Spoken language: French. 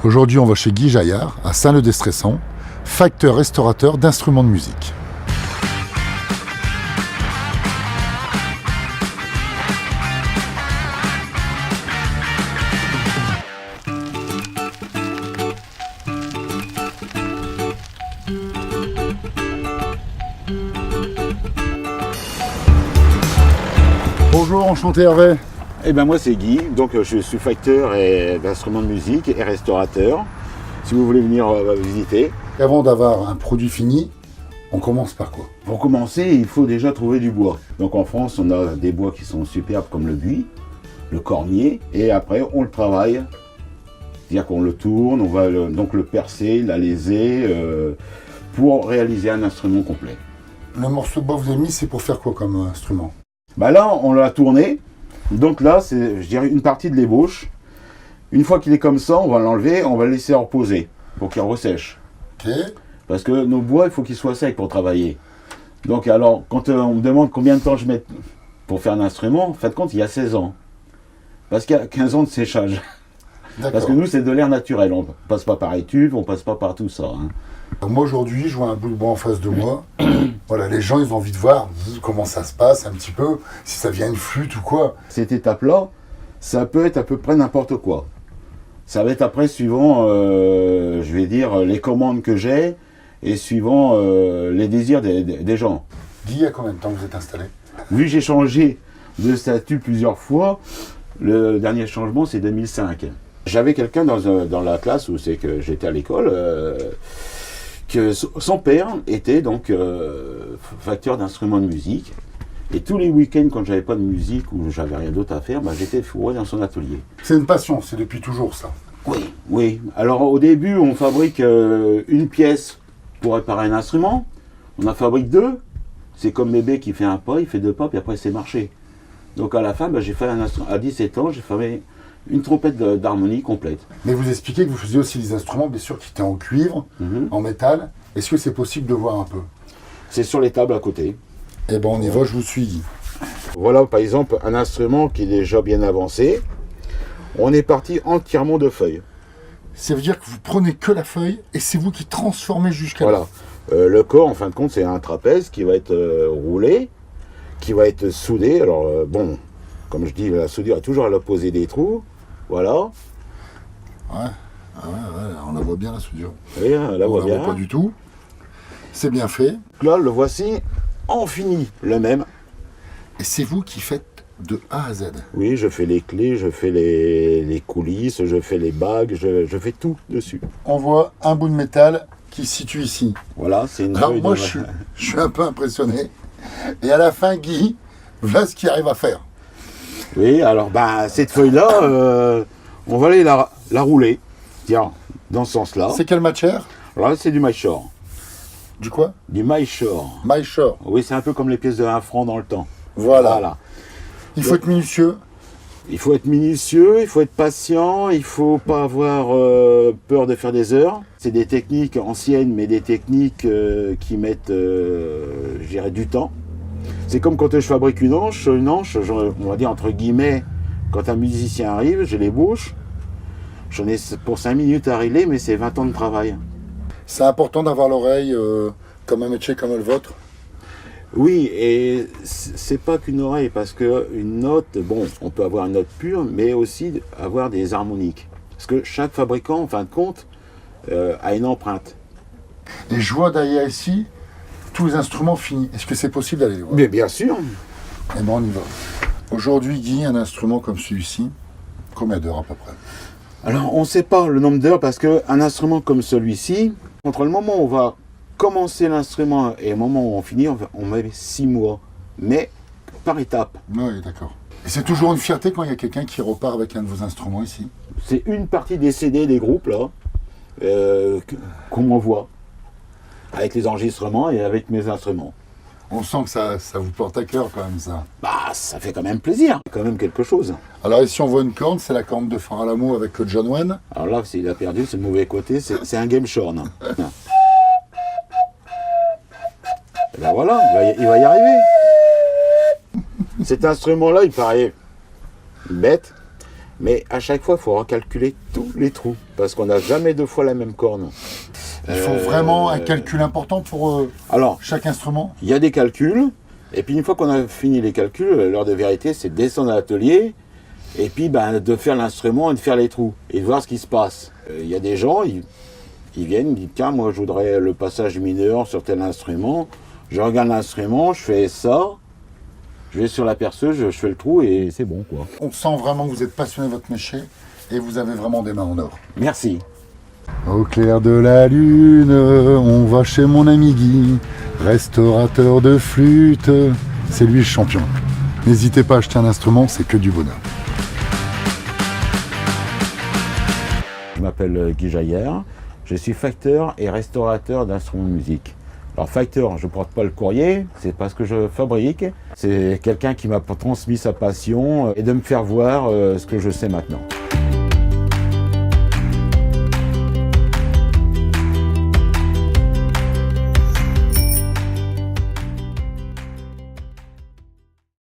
Aujourd'hui, on va chez Guy Jaillard, à Saint-Leu-d'Estressan, facteur-restaurateur d'instruments de musique. Bonjour, enchanté Hervé. Eh ben moi c'est Guy, donc je suis facteur d'instruments de musique et restaurateur. Si vous voulez venir visiter. Avant d'avoir un produit fini, on commence par quoi? Pour commencer, il faut déjà trouver du bois. Donc en France, on a des bois qui sont superbes comme le buis, le cornier, et après on le travaille. C'est-à-dire qu'on le tourne, on va donc le percer, l'aléser, pour réaliser un instrument complet. Le morceau de bois que vous avez mis, c'est pour faire quoi comme instrument? Bah là, on l'a tourné. Donc là, c'est, je dirais, une partie de l'ébauche. Une fois qu'il est comme ça, on va l'enlever, on va le laisser reposer pour qu'il ressèche. Ok. Parce que nos bois, il faut qu'ils soient secs pour travailler. Donc alors, quand on me demande combien de temps je mets pour faire un instrument, en fin de compte, il y a 16 ans. Parce qu'il y a 15 ans de séchage. Parce que nous, c'est de l'air naturel. On ne passe pas par étuve, on ne passe pas par tout ça. Hein. Moi, aujourd'hui, je vois un bout de bois en face de moi. Voilà, les gens, ils ont envie de voir comment ça se passe un petit peu, si ça vient une flûte ou quoi. Cette étape-là, ça peut être à peu près n'importe quoi. Ça va être après suivant, je vais dire, les commandes que j'ai et suivant les désirs des gens. Guy, il y a combien de temps que vous êtes installé? Vu que j'ai changé de statut plusieurs fois, le dernier changement, c'est 2005. J'avais quelqu'un dans la classe où c'est que j'étais à l'école, que son père était donc facteur d'instruments de musique. Et tous les week-ends, quand j'avais pas de musique ou j'avais rien d'autre à faire, bah, j'étais fourré dans son atelier. C'est une passion, c'est depuis toujours ça. Oui, oui. Alors au début, on fabrique une pièce pour réparer un instrument. On en fabrique deux. C'est comme bébé qui fait un pas, il fait deux pas, puis après c'est marché. Donc à la fin, bah, j'ai fait un instrument. À 17 ans, j'ai fait une trompette d'harmonie complète. Mais vous expliquez que vous faisiez aussi des instruments, bien sûr, qui étaient en cuivre, en métal. Est-ce que c'est possible de voir un peu? C'est sur les tables à côté. Eh ben on y va, je vous suis. Voilà par exemple un instrument qui est déjà bien avancé. On est parti entièrement de feuilles. Ça veut dire que vous prenez que la feuille et c'est vous qui transformez jusqu'à là. Voilà. Le corps, en fin de compte, c'est un trapèze qui va être roulé, qui va être soudé. Alors bon, comme je dis, la soudure est toujours à l'opposé des trous. Voilà. Ouais. Ah ouais, on la voit bien la soudure. Oui, on la voit bien. Pas du tout. C'est bien fait. Là, le voici en fini, le même. Et c'est vous qui faites de A à Z. Oui, je fais les clés, je fais les coulisses, je fais les bagues, je fais tout dessus. On voit un bout de métal qui se situe ici. Voilà, c'est une Alors feuille moi, de... je suis un peu impressionné. Et à la fin, Guy, voilà ce qu'il arrive à faire. Oui, alors bah, cette feuille-là, on va aller la rouler. Tiens, dans ce sens-là. C'est quelle matière? Alors là, c'est du maillechort. Du quoi? Du maillechort. Maillechort. Oui, c'est un peu comme les pièces de 1 franc dans le temps. Voilà. Il faut être minutieux. Il faut être minutieux, il faut être patient, il faut pas avoir peur de faire des heures. C'est des techniques anciennes, mais des techniques qui mettent, je dirais, du temps. C'est comme quand je fabrique une hanche, on va dire entre guillemets, quand un musicien arrive, j'ai les bouches. J'en ai pour 5 minutes à régler, mais c'est 20 ans de travail. C'est important d'avoir l'oreille comme un métier comme le vôtre. Oui, et c'est pas qu'une oreille, parce qu'une note, bon, on peut avoir une note pure, mais aussi avoir des harmoniques. Parce que chaque fabricant, en fin de compte, a une empreinte. Et je vois derrière ici tous les instruments finis. Est-ce que c'est possible d'aller les voir? Mais bien sûr. Eh bien, on y va. Aujourd'hui, Guy, un instrument comme celui-ci, combien d'heures à peu près? Alors, on ne sait pas le nombre d'heures, parce qu'un instrument comme celui-ci, entre le moment où on va commencer l'instrument et le moment où on finit, on met 6 mois. Mais par étape. Oui, d'accord. Et c'est toujours une fierté quand il y a quelqu'un qui repart avec un de vos instruments ici? C'est une partie des CD des groupes, là, qu'on m'envoie. Avec les enregistrements et avec mes instruments. On sent que ça vous porte à cœur quand même, ça. Bah, ça fait quand même plaisir, quand même quelque chose. Alors ici, on voit une corne, c'est la corne de Faralamo avec le John Wayne. Alors là, s'il a perdu, c'est le mauvais côté, c'est un game shorn. Et ben voilà, il va y arriver. Cet instrument-là, il paraît bête, Mais à chaque fois, il faut recalculer tous les trous, parce qu'on n'a jamais 2 fois la même corne. Il faut vraiment un calcul important pour Alors, chaque instrument. il y a des calculs, et puis une fois qu'on a fini les calculs, l'heure de vérité, c'est de descendre à l'atelier, et puis de faire l'instrument et de faire les trous, et de voir ce qui se passe. Il y a des gens, ils viennent, ils disent « Tiens, moi je voudrais le passage mineur sur tel instrument ». Je regarde l'instrument, je fais ça, je vais sur la perceuse, je fais le trou, et c'est bon, quoi. On sent vraiment que vous êtes passionné de votre métier, et vous avez vraiment des mains en or. Merci. Au clair de la lune, on va chez mon ami Guy, restaurateur de flûte, c'est lui le champion. N'hésitez pas à acheter un instrument, c'est que du bonheur. Je m'appelle Guy Jaillère, je suis facteur et restaurateur d'instruments de musique. Alors facteur, je ne porte pas le courrier, c'est pas ce que je fabrique, c'est quelqu'un qui m'a transmis sa passion et de me faire voir ce que je sais maintenant.